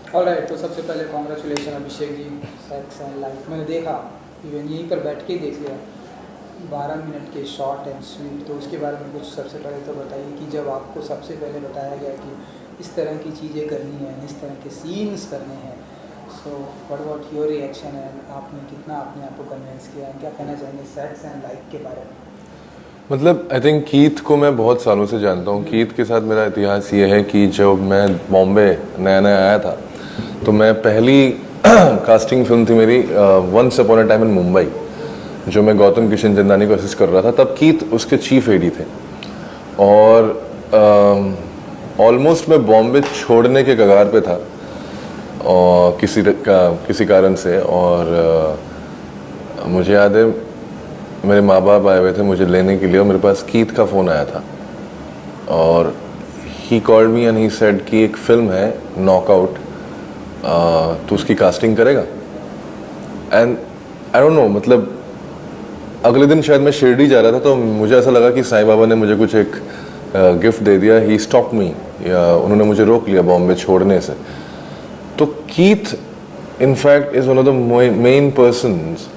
Alright, तो सबसे पहले congratulation Abhishek ji, sex and life मैंने देखा, इवन यहीं पर बैठ के ही देख लिया, 12 मिनट के शॉर्ट एंड स्वीट। तो उसके बारे में कुछ सबसे पहले तो बताइए कि जब आपको सबसे पहले बताया गया कि इस तरह की चीज़ें करनी है, इस तरह के सीन्स करने हैं, so what about your reaction है, आपने कितना अपने आप को कन्विंस किया, क्या कहना चाहेंगे सेक्स एंड लाइफ के बारे में? मतलब आई थिंक कीथ को मैं बहुत सालों से जानता हूँ। कीथ के साथ मेरा इतिहास ये है कि जब मैं बॉम्बे नया नया आया था तो मैं पहली कास्टिंग फिल्म थी मेरी once upon a time in Mumbai, जो मैं गौतम किशन चंदानी को असिस्ट कर रहा था। तब कीथ उसके चीफ एडी थे और ऑलमोस्ट मैं बॉम्बे छोड़ने के कगार पे था और किसी कारण से। और मुझे याद है मेरे माँ बाप आए हुए थे मुझे लेने के लिए और मेरे पास कीथ का फ़ोन आया था और he called me and he said कि एक फिल्म है नॉकआउट, तो उसकी कास्टिंग करेगा। एंड आई डोंट नो, मतलब अगले दिन शायद मैं शिरडी जा रहा था तो मुझे ऐसा लगा कि साईं बाबा ने मुझे कुछ एक गिफ्ट दे दिया। ही स्टॉप मी, या उन्होंने मुझे रोक लिया बॉम्बे छोड़ने से। तो Keith in fact is one of the main persons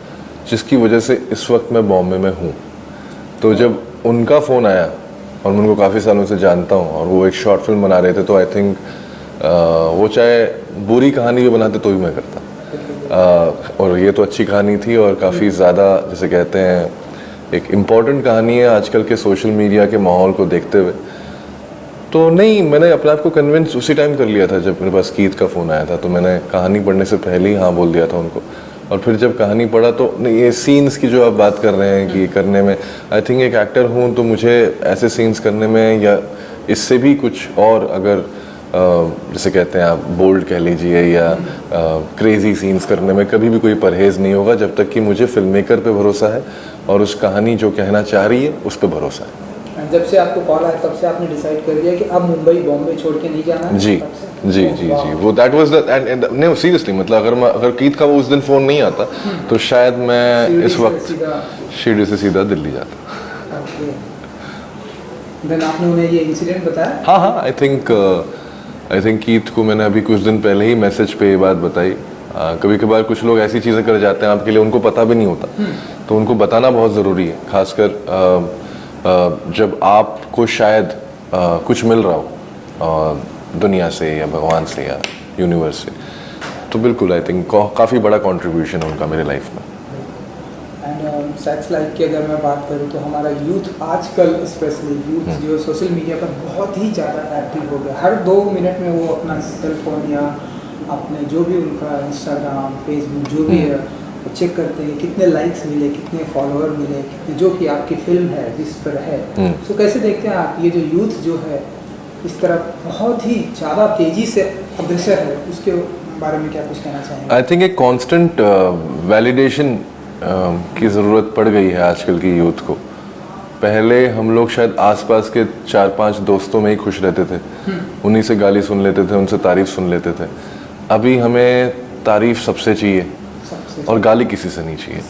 जिसकी वजह से इस वक्त मैं बॉम्बे में हूँ। तो जब उनका फ़ोन आया और मैं उनको काफ़ी सालों से जानता हूँ और वो एक शॉर्ट फिल्म बना रहे थे, तो आई थिंक वो चाहे बुरी कहानी भी बनाते तो भी मैं करता। और ये तो अच्छी कहानी थी और काफ़ी ज़्यादा, जैसे कहते हैं, एक इम्पॉर्टेंट कहानी है आजकल के सोशल मीडिया के माहौल को देखते हुए। तो नहीं, मैंने अपने आप को कन्विंस उसी टाइम कर लिया था जब मेरे पास कीथ का फ़ोन आया था। तो मैंने कहानी पढ़ने से पहले ही हाँ बोल दिया था उनको। और फिर जब कहानी पढ़ा तो नहीं, ये सीन्स की जो आप बात कर रहे हैं कि करने में, आई थिंक एक एक्टर हूँ तो मुझे ऐसे सीन्स करने में या इससे भी कुछ और, अगर जैसे कहते हैं आप बोल्ड कह लीजिए या क्रेजी सीन्स करने में कभी भी कोई परहेज़ नहीं होगा जब तक कि मुझे फिल्म मेकर पे भरोसा है और उस कहानी जो कहना चाह रही है उस पर भरोसा है। जब से आपको कॉल आया तब से आपने डिसाइड कर दिया कि अब मुंबई बॉम्बे छोड़ के नहीं जाना है? जी जी जी जी, वो दैट वाज द नहीं, सीरियसली, मतलब अगर कीथ का वो उस दिन फ़ोन नहीं आता तो शायद मैं इस वक्त शिरडी से सीधा दिल्ली जाता। देन आपने उन्हें ये इंसिडेंट बताया? हाँ हाँ, आई थिंक कीथ को मैंने अभी कुछ दिन पहले ही मैसेज पे ये बात बताई। कभी कभार कुछ लोग ऐसी चीज़ें कर जाते हैं आपके लिए, उनको पता भी नहीं होता, तो उनको बताना बहुत ज़रूरी है, खासकर जब आपको शायद कुछ मिल रहा हो दुनिया से या भगवान से या यूनिवर्स से। तो बिल्कुल आई थिंक काफ़ी बड़ा कंट्रीब्यूशन है उनका मेरे लाइफ में। एंड सेक्स लाइफ की अगर मैं बात करूँ तो हमारा यूथ आजकल, स्पेशली यूथ जो सोशल मीडिया पर बहुत ही ज़्यादा एक्टिव हो गया। हर 2 मिनट में वो अपना सेल फोन या अपने जो भी उनका इंस्टाग्राम, फेसबुक जो भी है वो चेक करते हैं, कितने लाइक्स मिले, कितने फॉलोअर मिले, कितने, जो कि आपकी फिल्म है जिस पर है। तो कैसे देखते हैं आप ये जो यूथ जो है इस तरह बहुत ही ज़्यादा तेज़ी से अग्रसर है, उसके बारे में क्या कुछ कहना चाहेंगे? आई थिंक एक कांस्टेंट वैलिडेशन की ज़रूरत पड़ गई है आजकल की यूथ को। पहले हम लोग शायद आसपास के 4-5 दोस्तों में ही खुश रहते थे, उन्हीं से गाली सुन लेते थे, उनसे तारीफ सुन लेते थे। अभी हमें तारीफ सबसे चाहिए और गाली किसी से नहीं चाहिए।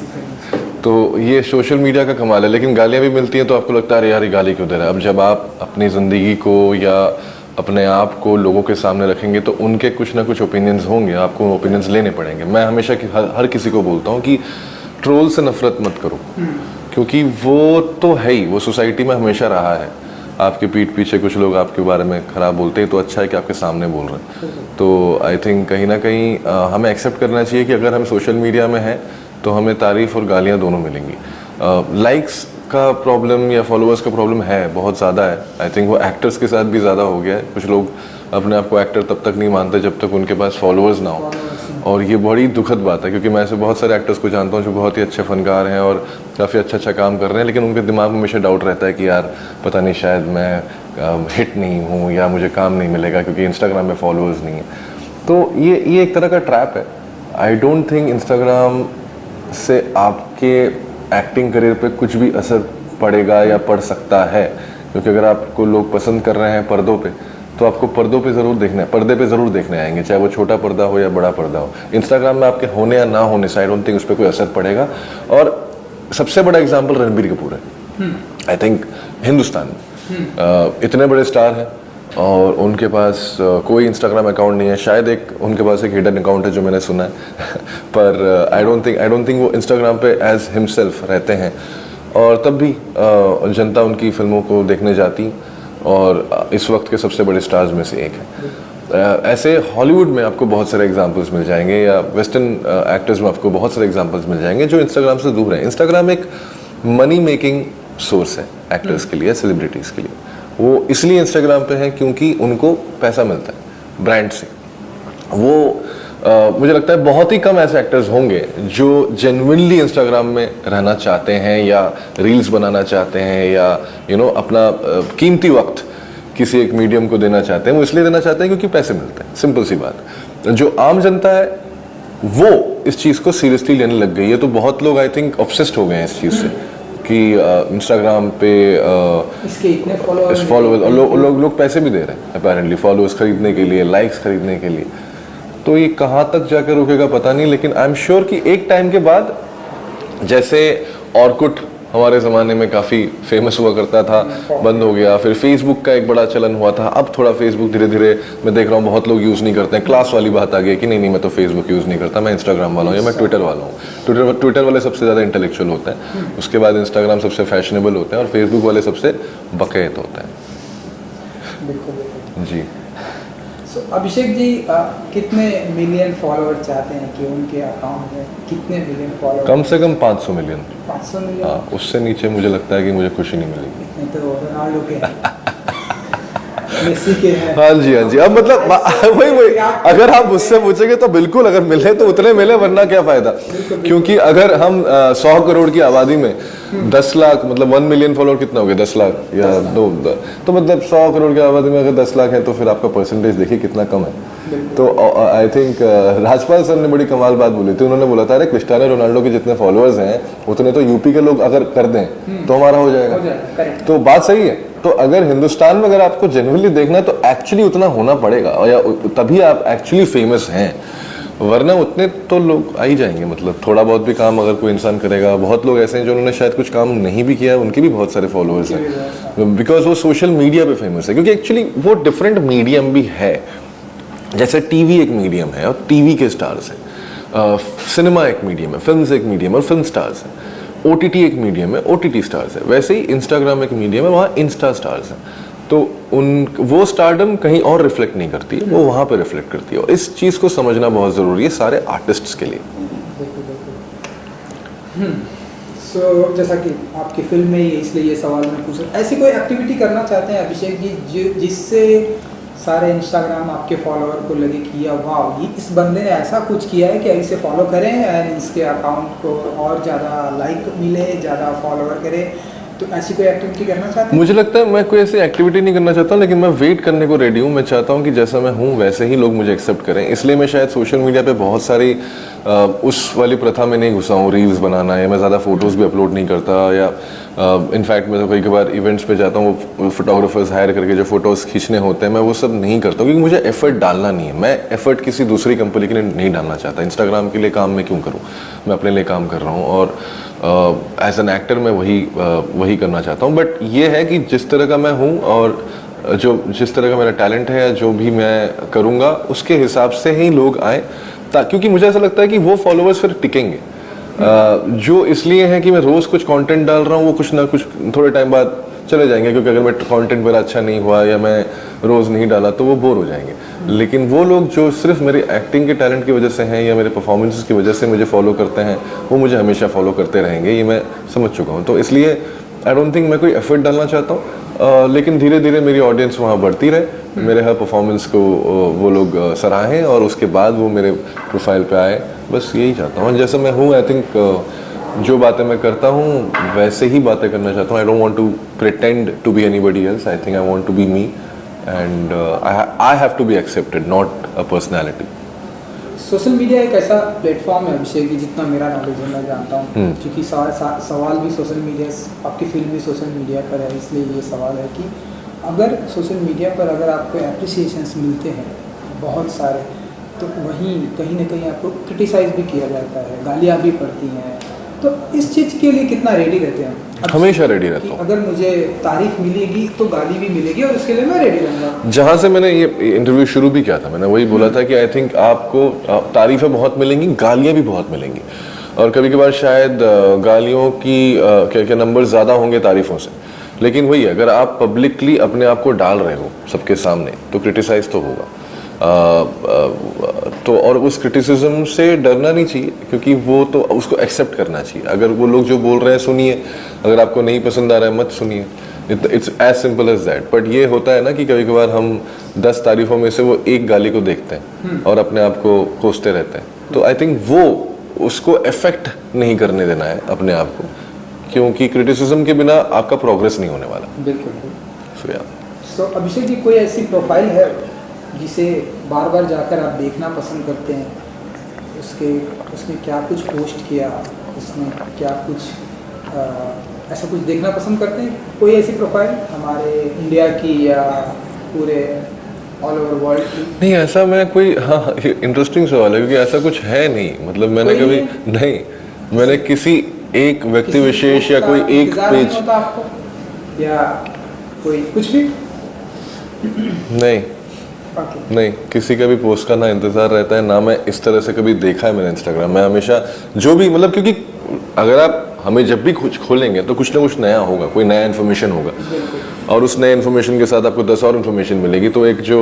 तो ये सोशल मीडिया का कमाल है। लेकिन गालियाँ भी मिलती हैं तो आपको लगता है यार ये गाली क्यों दे रहा है। अब जब आप अपनी ज़िंदगी को या अपने आप को लोगों के सामने रखेंगे तो उनके कुछ ना कुछ ओपिनियंस होंगे, आपको ओपिनियंस लेने पड़ेंगे। मैं हमेशा हर किसी को बोलता हूँ कि ट्रोल से नफरत मत करो, क्योंकि वो तो है ही, वो सोसाइटी में हमेशा रहा है। आपके पीठ पीछे कुछ लोग आपके बारे में ख़राब बोलते हैं तो अच्छा है कि आपके सामने बोल रहे हैं। तो आई थिंक कहीं ना कहीं हमें एक्सेप्ट करना चाहिए कि अगर हम सोशल मीडिया में हैं तो हमें तारीफ़ और गालियाँ दोनों मिलेंगी। लाइक्स का प्रॉब्लम या फॉलोअर्स का प्रॉब्लम है, बहुत ज़्यादा है। आई थिंक वो एक्टर्स के साथ भी ज़्यादा हो गया है। कुछ लोग अपने आप को एक्टर तब तक नहीं मानते जब तक उनके पास फॉलोअर्स ना हो, और ये बड़ी दुखद बात है, क्योंकि मैं ऐसे बहुत सारे एक्टर्स को जानता हूँ जो बहुत ही अच्छे फनकार हैं और काफ़ी अच्छा काम कर रहे हैं, लेकिन उनके दिमाग में हमेशा डाउट रहता है कि यार पता नहीं शायद मैं हिट नहीं हूँ या मुझे काम नहीं मिलेगा क्योंकि इंस्टाग्राम में फॉलोअर्स नहीं है। तो ये एक तरह का ट्रैप है। आई डोंट थिंक इंस्टाग्राम से आपके एक्टिंग करियर पे कुछ भी असर पड़ेगा या पड़ सकता है, क्योंकि अगर आपको लोग पसंद कर रहे हैं पर्दों पे तो आपको पर्दे पे ज़रूर देखने आएंगे, चाहे वो छोटा पर्दा हो या बड़ा पर्दा हो। इंस्टाग्राम में आपके होने या ना होने से आई डोंट थिंक उस पर कोई असर पड़ेगा। और सबसे बड़ा एग्जांपल रणबीर कपूर है। आई थिंक हिंदुस्तान में इतने बड़े स्टार हैं, और उनके पास कोई इंस्टाग्राम अकाउंट नहीं है, शायद एक उनके पास एक हिडन अकाउंट है जो मैंने सुना है पर आई डोंट थिंक वो इंस्टाग्राम पे एज हिमसेल्फ रहते हैं। और तब भी जनता उनकी फिल्मों को देखने जाती और इस वक्त के सबसे बड़े स्टार्स में से एक है। ऐसे हॉलीवुड में आपको बहुत सारे एग्जांपल्स मिल जाएंगे या वेस्टर्न एक्टर्स में आपको बहुत सारे एग्जांपल्स मिल जाएंगे जो इंस्टाग्राम से दूर हैं। इंस्टाग्राम एक मनी मेकिंग सोर्स है एक्टर्स के लिए, सेलिब्रिटीज़ के लिए। वो इसलिए इंस्टाग्राम पे है क्योंकि उनको पैसा मिलता है ब्रांड से। वो मुझे लगता है बहुत ही कम ऐसे एक्टर्स होंगे जो जेन्युइनली इंस्टाग्राम में रहना चाहते हैं या रील्स बनाना चाहते हैं या अपना कीमती वक्त किसी एक मीडियम को देना चाहते हैं। वो इसलिए देना चाहते हैं क्योंकि पैसे मिलते हैं, सिंपल सी बात। जो आम जनता है वो इस चीज़ को सीरियसली लेने लग गई है। तो बहुत लोग आई थिंक ऑब्सेस्ड हो गए हैं इस चीज़ से कि इंस्टाग्राम पे इसके इतने फॉलोअर्स और लोग पैसे भी दे रहे हैं अपेरेंटली फॉलोअर्स खरीदने के लिए, लाइक्स खरीदने के लिए। तो ये कहाँ तक जाकर रुकेगा पता नहीं, लेकिन आई एम श्योर कि एक टाइम के बाद, जैसे ऑर्कुट हमारे ज़माने में काफ़ी फेमस हुआ करता था, बंद हो गया, फिर फेसबुक का एक बड़ा चलन हुआ था। अब थोड़ा फेसबुक धीरे धीरे मैं देख रहा हूँ बहुत लोग यूज़ नहीं करते हैं। क्लास वाली बात आ गई कि नहीं मैं तो फेसबुक यूज़ नहीं करता, मैं इंस्टाग्राम वाला हूँ या मैं ट्विटर वाला हूँ। ट्विटर वाले सबसे ज़्यादा इंटेलेक्चुअल होते हैं, उसके बाद इंस्टाग्राम सबसे फैशनेबल होते हैं और फेसबुक वाले सबसे बकैत होते हैं। बिल्कुल जी। अभिषेक जी कितने मिलियन फॉलोअर चाहते हैं कि उनके अकाउंट में कितने मिलियन फॉलोअर? कम से कम 500 मिलियन। 500 मिलियन? हाँ, उससे नीचे मुझे लगता है कि मुझे खुशी नहीं मिलेगी। नहीं तो रोनाल्डो के मेसी के हैं। हाँ जी। अब मतलब वही अगर आप मुझसे पूछेंगे तो बिल्कुल, अगर मिले तो उतने मिले, वरना क्या फायदा। क्योंकि अगर हम 100 करोड़ की आबादी में 10 लाख, मतलब 1 मिलियन फॉलोअर कितना हो गया, 10 लाख या 2, तो मतलब 100 करोड़ की आबादी में अगर 10 लाख है तो फिर आपका परसेंटेज देखिए कितना कम है। तो आई थिंक राजपाल सर ने बड़ी कमाल बात बोली थी। उन्होंने बोला था अरे क्रिस्टियानो रोनाल्डो के जितने फॉलोअर्स हैं उतने तो यूपी के लोग अगर कर दें तो हमारा हो जाएगा। तो बात सही है। तो अगर हिंदुस्तान में अगर आपको जेन्युइनली देखना है तो एक्चुअली उतना होना पड़ेगा, या तभी आप एक्चुअली फेमस हैं, वरना उतने तो लोग आ ही जाएंगे। मतलब थोड़ा बहुत भी काम अगर कोई इंसान करेगा, बहुत लोग ऐसे हैं जो उन्होंने शायद कुछ काम नहीं भी किया है, उनके भी बहुत सारे फॉलोअर्स हैं, बिकॉज वो सोशल मीडिया पे फेमस है। क्योंकि एक्चुअली वो डिफरेंट मीडियम भी है। जैसे टीवी एक मीडियम है और टीवी के स्टार्स हैं, सिनेमा एक मीडियम है, फिल्म एक मीडियम और फिल्म स्टार्स हैं, OTT एक मीडियम है, OTT स्टार्स है, वैसे ही इंस्टाग्राम एक मीडियम है, वहाँ इंस्टा स्टार्स हैं। तो वो स्टारडम कहीं और रिफ्लेक्ट नहीं करती है, वो वहाँ पे रिफ्लेक्ट करती है। और इस चीज़ को समझना बहुत ज़रूरी है सारे आर्टिस्ट्स के लिए। सो जैसा कि आपकी फिल्म में ही है, इसलिए ये सवाल मैं पूछ रहा हूँ, ऐसी कोई एक्टिविटी करना चाहते हैं अभिषेक जी जिससे सारे इंस्टाग्राम आपके फॉलोअर को लगे कि वाह ये इस बंदे ने ऐसा कुछ किया है कि इसे फॉलो करें एंड इसके अकाउंट को और ज़्यादा लाइक मिले, ज़्यादा फॉलोअर करें, तो ऐसी कोई एक्टिविटी करना चाहते हैं? मुझे लगता है मैं कोई ऐसी एक्टिविटी नहीं करना चाहता, लेकिन मैं वेट करने को रेडी हूँ। मैं चाहता हूँ कि जैसा मैं हूँ वैसे ही लोग मुझे एक्सेप्ट करें। इसलिए मैं शायद सोशल मीडिया पे बहुत सारी उस वाली प्रथा में नहीं घुसा हूँ, रील्स बनाना, या मैं ज़्यादा फोटोज़ भी अपलोड नहीं करता, या इनफैक्ट मैं तो कई बार इवेंट्स पे जाता हूँ, वो फोटोग्राफर्स हायर करके जो फोटोज़ खींचने होते हैं, मैं वो सब नहीं करता हूँ क्योंकि मुझे एफर्ट डालना नहीं है। मैं एफर्ट किसी दूसरी कंपनी के लिए नहीं डालना चाहता। इंस्टाग्राम के लिए काम मैं क्यों करूँ, मैं अपने लिए काम कर रहा हूँ, और एज एन एक्टर मैं वही करना चाहता हूँ। बट ये है कि जिस तरह का मैं हूँ और जिस तरह का मेरा टैलेंट है, जो भी मैं करूँगा उसके हिसाब से ही लोग आए, क्योंकि मुझे ऐसा लगता है कि वो फॉलोअर्स फिर टिकेंगे। जो इसलिए है कि मैं रोज़ कुछ कंटेंट डाल रहा हूँ, वो कुछ ना कुछ थोड़े टाइम बाद चले जाएंगे, क्योंकि अगर मैं कंटेंट मेरा अच्छा नहीं हुआ या मैं रोज़ नहीं डाला तो वो बोर हो जाएंगे। लेकिन वो लोग जो सिर्फ मेरी एक्टिंग के टैलेंट की वजह से हैं या मेरे परफॉर्मेंसेस की वजह से मुझे फॉलो करते हैं, वो मुझे हमेशा फॉलो करते रहेंगे, ये मैं समझ चुका हूँ। तो इसलिए आई डोंट थिंक मैं कोई एफर्ट डालना चाहता हूँ, लेकिन धीरे धीरे मेरी ऑडियंस वहाँ बढ़ती रहे, मेरे हर परफॉर्मेंस को वो लोग सराहें और उसके बाद वो मेरे प्रोफाइल पे आए, बस यही चाहता हूँ। जैसे मैं हूँ, आई थिंक जो बातें मैं करता हूँ वैसे ही बातें करना चाहता हूँ। I don't want to pretend to be anybody else, I think I want to be me, and I have to be accepted, not a personality. Social media एक ऐसा प्लेटफॉर्म है अभिषेक जी, जितना मेरा नॉलेज है, मैं जानता हूँ, क्योंकि सवाल भी सोशल मीडिया, आपकी फिल्म भी सोशल मीडिया पर है, इसलिए ये सवाल है कि अगर सोशल मीडिया पर अगर आपको एप्रिसिएशंस मिलते हैं बहुत सारे, तो वहीं कहीं ना कहीं आपको क्रिटिसाइज़ भी किया जाता है, गालियाँ भी पड़ती हैं, तो इस चीज़ के लिए कितना रेडी रहते हैं? हमेशा रेडी रहता हूँ। अगर मुझे तारीफ मिलेगी तो गाली भी मिलेगी और उसके लिए मैं रेडी रहूँगा। जहाँ से मैंने ये इंटरव्यू शुरू भी किया था, मैंने वही बोला था कि आई थिंक आपको तारीफें बहुत मिलेंगी, गालियाँ भी बहुत मिलेंगी, और कभी कभार शायद गालियों की क्या नंबर ज़्यादा होंगे तारीफों से, लेकिन वही अगर आप पब्लिकली अपने आप को डाल रहे हो सबके सामने तो क्रिटिसाइज तो होगा। तो और उस क्रिटिसिज्म से डरना नहीं चाहिए, क्योंकि वो तो उसको एक्सेप्ट करना चाहिए। अगर वो लोग जो बोल रहे हैं सुनिए, अगर आपको नहीं पसंद आ रहा है मत सुनिए, it's as simple as that. But ये होता है ना कि कभी कभार हम 10 तारीफों में से वो एक गाली को देखते हैं और अपने आप को कोसते रहते हैं। तो आई थिंक वो उसको इफेक्ट नहीं करने देना है अपने आप को, क्योंकि क्रिटिसिज्म के बिना आपका प्रोग्रेस नहीं होने वाला। बिल्कुल। सो अभिषेक जी, कोई ऐसी प्रोफाइल है जिसे बार बार जाकर आप देखना पसंद करते हैं? उसने क्या कुछ पोस्ट किया, उसने क्या कुछ ऐसा कुछ देखना पसंद करते हैं? कोई ऐसी प्रोफाइल हमारे इंडिया की या पूरे ऑल ओवर वर्ल्ड की? नहीं, ऐसा मैं कोई, हाँ इंटरेस्टिंग सवाल है, क्योंकि ऐसा कुछ है नहीं। मतलब मैंने कभी नहीं, मैंने किसी एक व्यक्ति विशेष या कोई एक पेज आपको या कोई कुछ भी नहीं नहीं, किसी का भी पोस्ट का ना इंतजार रहता है, ना मैं इस तरह से कभी देखा है मैंने इंस्टाग्राम। मैं हमेशा जो भी, मतलब क्योंकि अगर आप हमें जब भी कुछ खोलेंगे तो कुछ ना कुछ नया होगा, कोई नया इन्फॉर्मेशन होगा, और उस नए इन्फॉर्मेशन के साथ आपको 10 और इन्फॉर्मेशन मिलेगी। तो एक जो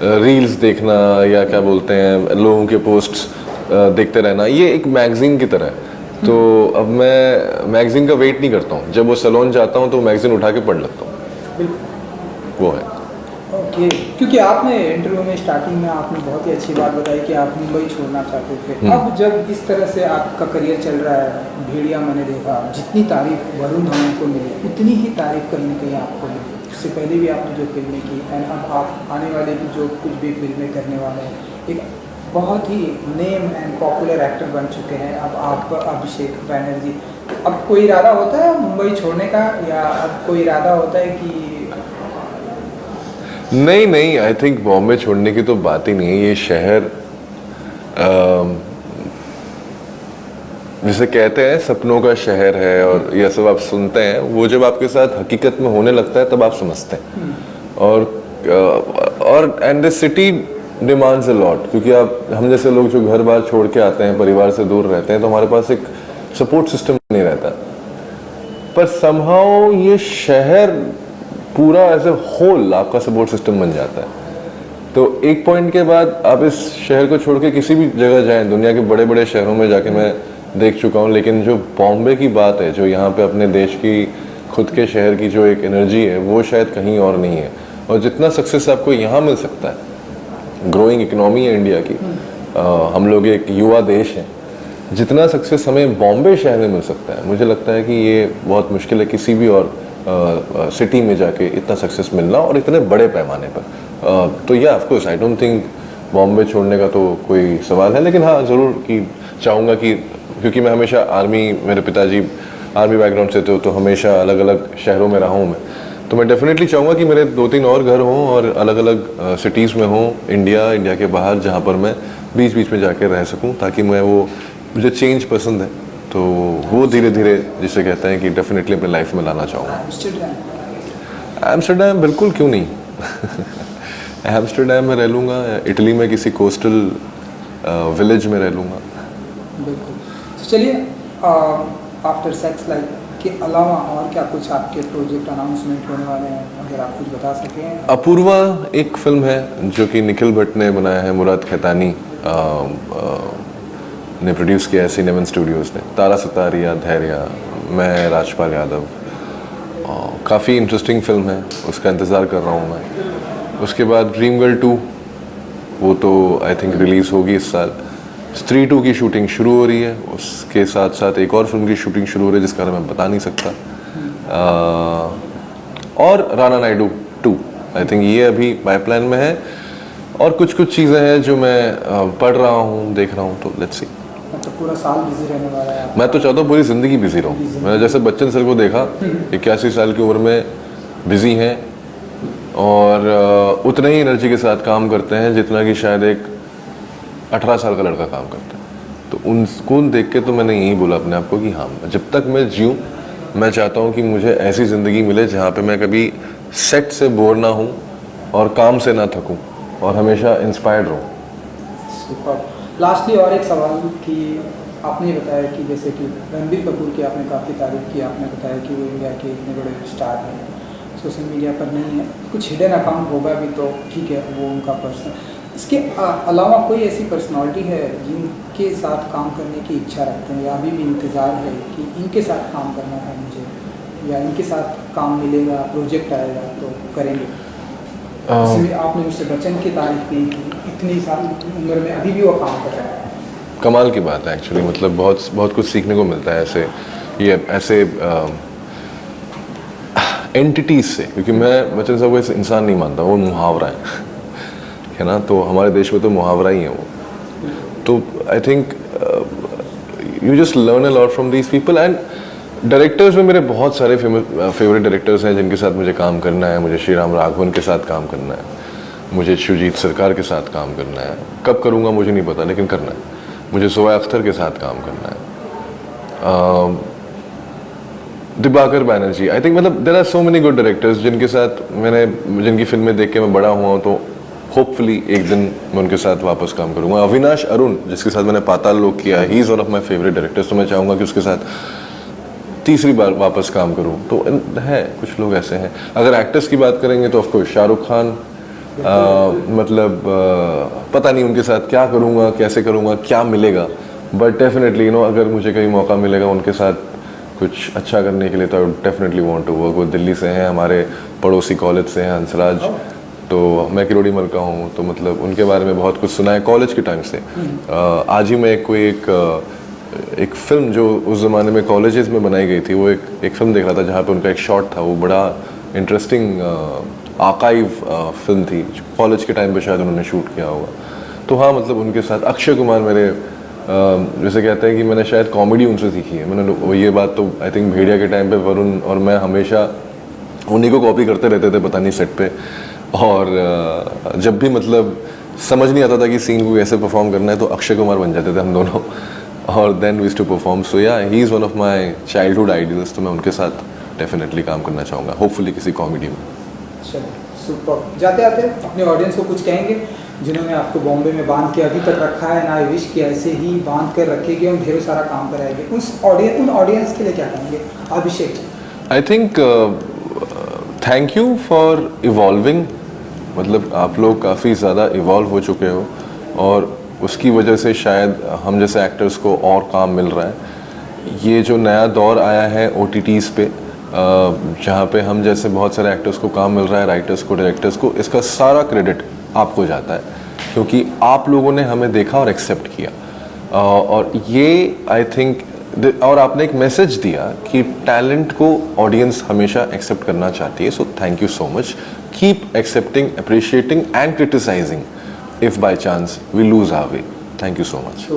रील्स देखना या क्या बोलते हैं लोगों के पोस्ट्स देखते रहना, ये एक मैगजीन की तरह है। तो अब मैं मैगजीन का वेट नहीं करता हूँ, जब वो सैलून जाता हूँ तो मैगजीन उठा के पढ़ लेता हूँ, वो है। ओके, क्योंकि आपने इंटरव्यू में स्टार्टिंग में आपने बहुत ही अच्छी बात बताई कि आप मुंबई छोड़ना चाहते थे। अब जब इस तरह से आपका करियर चल रहा है, भेड़िया मैंने देखा, जितनी तारीफ वरुण धवन को मिली उतनी ही तारीफ कहीं ना कहीं आपको मिली। इससे पहले भी आपने जो फिल्में की एंड अब आप आने वाले भी जो कुछ भी फिल्में करने वाले हैं, एक बहुत ही नेम एंड पॉपुलर एक्टर बन चुके हैं अब आप, अभिषेक बैनर्जी। अब कोई इरादा होता है मुंबई छोड़ने का, या अब कोई इरादा होता है कि नहीं, आई थिंक बॉम्बे छोड़ने की तो बात ही नहीं है। ये शहर जिसे कहते हैं सपनों का शहर है, और ये सब आप सुनते हैं, वो जब आपके साथ हकीकत में होने लगता है तब आप समझते हैं। और and the city demands a lot, क्योंकि आप, हम जैसे लोग जो घर बार छोड़ के आते हैं, परिवार से दूर रहते हैं, तो हमारे पास एक सपोर्ट सिस्टम नहीं रहता। पर समहाउ ये शहर पूरा एज ए होल आपका सपोर्ट सिस्टम बन जाता है। तो एक पॉइंट के बाद आप इस शहर को छोड़ के किसी भी जगह जाएं, दुनिया के बड़े बड़े शहरों में जाके मैं देख चुका हूँ, लेकिन जो बॉम्बे की बात है, जो यहाँ पे अपने देश की खुद के शहर की जो एक एनर्जी है, वो शायद कहीं और नहीं है। और जितना सक्सेस आपको यहाँ मिल सकता है, ग्रोइंग इकोनॉमी है इंडिया की, हम लोग एक युवा देश हैं, जितना सक्सेस हमें बॉम्बे शहर में मिल सकता है, मुझे लगता है कि ये बहुत मुश्किल है किसी भी और सिटी में जाके इतना सक्सेस मिलना, और इतने बड़े पैमाने पर। तो या of course I don't think Bombay छोड़ने का तो कोई सवाल है, लेकिन हाँ ज़रूर कि चाहूँगा कि, क्योंकि मैं हमेशा आर्मी, मेरे पिताजी आर्मी बैकग्राउंड से थे, तो हमेशा अलग अलग शहरों में रहा हूँ मैं, तो मैं डेफिनेटली चाहूँगा कि मेरे 2-3 और घर हों और अलग अलग सिटीज़ में हों, इंडिया के बाहर, जहाँ पर मैं बीच बीच में जाके रह सकूँ, ताकि मुझे चेंज पसंद है, तो वो धीरे धीरे, जिसे कहते हैं कि डेफिनेटली अपनी लाइफ में लाना चाहूँगा। एम्स्टर्डम बिल्कुल, क्यों नहीं एम्स्टर्डम में रह लूँगा, इटली में किसी कोस्टल विलेज में रह लूँगा। बिल्कुल। तो चलिए, आफ्टर सेक्स लाइफ के अलावा और क्या कुछ आपके प्रोजेक्ट अनाउंसमेंट होने वाले हैं, अगर आप कुछ बता सकें? अपूर्वा एक फिल्म है जो कि निखिल भट्ट ने बनाया है, मुराद खैतानी ने प्रोड्यूस किया है, सिनेमन स्टूडियोज़ ने। तारा सतारिया, धैर्य, मैं, राजपाल यादव। काफ़ी इंटरेस्टिंग फिल्म है, उसका इंतज़ार कर रहा हूँ मैं। उसके बाद ड्रीम गर्ल 2, वो तो आई थिंक रिलीज़ होगी इस साल। स्त्री 2 की शूटिंग शुरू हो रही है, उसके साथ साथ एक और फिल्म की शूटिंग शुरू हो रही है जिसका मैं बता नहीं सकता। और राणा नायडू 2, आई थिंक ये अभी पाइपलाइन में है। और कुछ चीज़ें हैं जो मैं पढ़ रहा हूँ, देख रहा हूँ, तो लेट्स सी। तो पूरा साल बिजी रहने वाला है? मैं तो चाहता हूँ पूरी ज़िंदगी बिजी रहूँ। मैंने जैसे बच्चन सर को देखा, 81 साल की उम्र में बिजी हैं, और उतने ही एनर्जी के साथ काम करते हैं जितना कि शायद एक 18 साल का लड़का काम करता है। तो उनको देख के तो मैंने यही बोला अपने आप को कि हाँ, जब तक मैं जीऊँ मैं चाहता हूँ कि मुझे ऐसी ज़िंदगी मिले जहाँ पे मैं कभी सेट से बोर ना हूँ और काम से ना थकूँ और हमेशा इंस्पायर्ड रहूँ। सुपर। लास्टली और एक सवाल कि आपने बताया कि जैसे कि रणबीर कपूर की आपने काफ़ी तारीफ की, आपने बताया कि वो इंडिया के इतने बड़े स्टार हैं, सोशल मीडिया पर नहीं है, कुछ हिडन अकाउंट होगा भी तो ठीक है, वो उनका पर्सनल। इसके अलावा कोई ऐसी पर्सनालिटी है जिनके साथ काम करने की इच्छा रखते हैं या अभी भी इंतज़ार है कि इनके साथ काम करना है मुझे, या इनके साथ काम मिलेगा, प्रोजेक्ट आएगा तो करेंगे? इसमें आपने मिस्टर बच्चन की तारीफ की कि इतनी साल उम्र में अभी भी वो काम कर रहे हैं। कमाल की बात है एक्चुअली, मतलब बहुत बहुत कुछ सीखने को मिलता है ऐसे एंटिटीज से, क्योंकि मैं बच्चन साहब को ऐसे इंसान नहीं मानता, वो मुहावरा है ना। तो हमारे देश में तो मुहावरा ही है वो। तो I think you just learn a lot from these people. And directors में मेरे बहुत सारे फेवरेट डायरेक्टर्स हैं जिनके साथ मुझे काम करना है। मुझे श्रीराम राघवन के साथ काम करना है, मुझे शिवजीत सरकार के साथ काम करना है, कब करूँगा मुझे नहीं पता लेकिन करना है। मुझे सोया अख्तर के साथ काम करना है, दिबाकर बैनर्जी। आई थिंक मतलब there are so many good directors जिनकी फिल्में देख के मैं बड़ा हुआ हूँ, तो होपफुली एक दिन मैं उनके साथ वापस काम करूँगा। अविनाश अरुण जिसके साथ मैंने पाताल लोक किया, ही is one of my favourite directors, तो मैं चाहूँगा कि उसके साथ तीसरी बार वापस काम करूँ। तो है कुछ लोग ऐसे हैं। अगर एक्टर्स की बात करेंगे तो ऑफकोर्स शाहरुख खान, पता नहीं उनके साथ क्या करूँगा, कैसे करूँगा, क्या मिलेगा, बट डेफिनेटली अगर मुझे कहीं मौका मिलेगा उनके साथ कुछ अच्छा करने के लिए, तो I would definitely want to work. वो दिल्ली से हैं, हमारे पड़ोसी कॉलेज से हैं, हंसराज। तो मैं किरोड़ी मल का हूँ, तो मतलब उनके बारे में बहुत कुछ सुना है कॉलेज के टाइम से। आज ही मैं एक फिल्म जो उस ज़माने में कॉलेजेस में बनाई गई थी, वो एक फिल्म देख रहा था जहाँ पे उनका एक शॉट था, वो बड़ा इंटरेस्टिंग आर्काइव फिल्म थी, कॉलेज के टाइम पे शायद उन्होंने शूट किया होगा। तो हाँ, मतलब उनके साथ अक्षय कुमार मेरे जैसे कहते हैं कि मैंने शायद कॉमेडी उनसे सीखी है। मैंने ये बात तो आई थिंक भेड़िया के टाइम पे वरुण और मैं हमेशा उन्हीं को कॉपी करते रहते थे, पता नहीं सेट पे। और जब भी मतलब समझ नहीं आता था कि सीन को कैसे परफॉर्म करना है, तो अक्षय कुमार बन जाते थे हम दोनों, और then we used to perform. So yeah he is one of my childhood ideals. तो मैं उनके साथ डेफिनेटली काम करना चाहूँगा, होपफुली किसी कॉमेडी में। चलो सुपर। जाते आते अपने ऑडियंस को कुछ कहेंगे जिन्होंने आपको बॉम्बे में बांध के अभी तक रखा है, ना आई विश कि ऐसे ही बांध कर रखेंगे और ढेरों सारा काम कराएंगे, उन ऑडियंस के लिए क्या कहेंगे? Abhishek, I think thank you for involving. मतलब आप लोग काफ़ी ज़्यादा इवॉल्व हो चुके हो, और उसकी वजह से शायद हम जैसे एक्टर्स को और काम मिल रहा है। ये जो नया दौर आया है OTTs पे, जहाँ पे हम जैसे बहुत सारे एक्टर्स को काम मिल रहा है, राइटर्स को, डायरेक्टर्स को, इसका सारा क्रेडिट आपको जाता है, क्योंकि आप लोगों ने हमें देखा और एक्सेप्ट किया। और ये आई थिंक, और आपने एक मैसेज दिया कि टैलेंट को ऑडियंस हमेशा एक्सेप्ट करना चाहती है। So thank you so much. Keep accepting, appreciating and criticising if by chance we lose our way. Thank you so much.